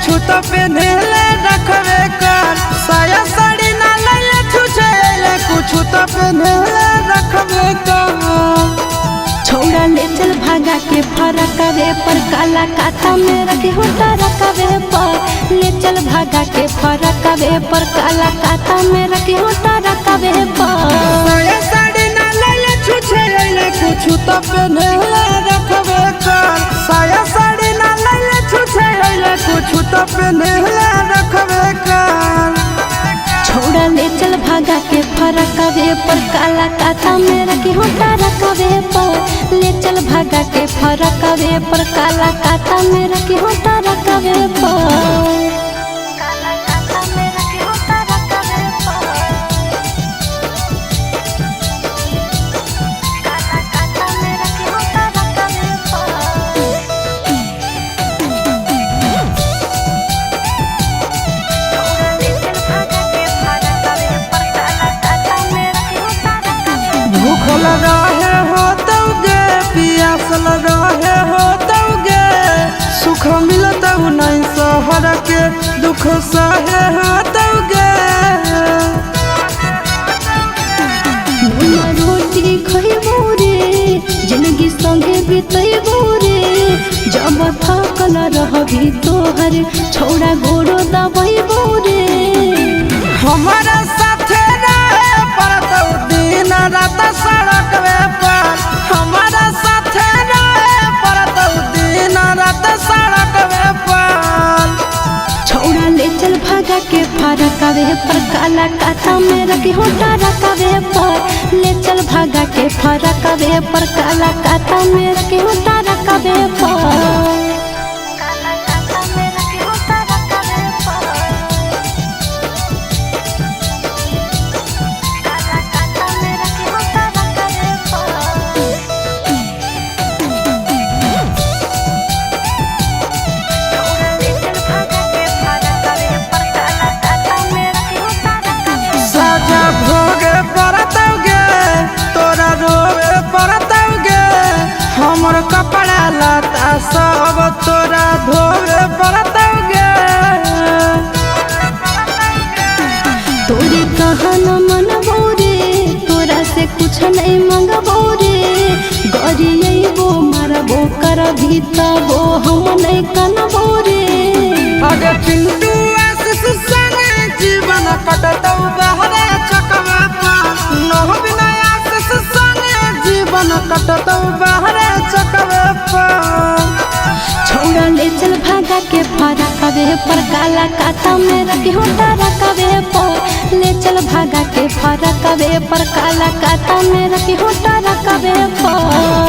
कुछ तो पहने ले रखबे कर। साया साड़ी ना ले छुछे ले कुछ तो पहने ले रखबे कर। छोड़ा ले चल भागा के फरकवे पर काला काता में रखे होता रखवे पर। ले चल भागा के फरकवे पर काला काता में रखे होता रखवे पर। साया साड़ी ना ले छुछे ले कुछ तो पहने ले रखबे कर। साया साड़ी ना ले छुछे ले कुछ तो पहने ले रखबे कर। छोड़ा ले चल भागा के फरकवे पर काला काता में रखे होता रखवे पर। ले चल भागा के फरकवे पर काला काता में रखे होता रखवे पर। भूख लगा है हो तौगे प्यास लगा है हो तौगे। सुख मिलता नहीं सहर के दुख सहे हो तौगे। रोटी खइबो रे जिंदगी संगे बितैबो रे। जब थकल रहबी तोहर छोड़ा गोरो दबैबो रे। हमारा साथे रहे पड़तौ दिन रात सड़क पर। हमारा साथे रहे पड़तौ दिन रात सड़क पर। छोड़ा ले चल भागा के फरकवे पर काला काता में रखे होता रखवे पर। ले चल भागा के फरकवे पर काला काता में रखे होता रखवे पर। साजा भोगे पड़तौगे तोरा रोवे पड़तौगे। हमर कपड़ा लता सब तोरा धोवे पड़तौगे। तोरी कहना मनबो रे तोरा से कुछ नहीं मंगबो रे। गरियबो मरबो करभी तबो हम नहीं कनबो रे। अगे चिंटू आशीष संगे जीवन कटतौ बहरे चकवे पर। नह बिना आशीष संगे जीवन कटतौ बहरे चकवे पर। छोड़ा ले चल भागा के फरकवे पर काला काता में रखे होता रखवे पर। ले चल भागा के फरकवे पर काला काता में रखे होता रखवे पर।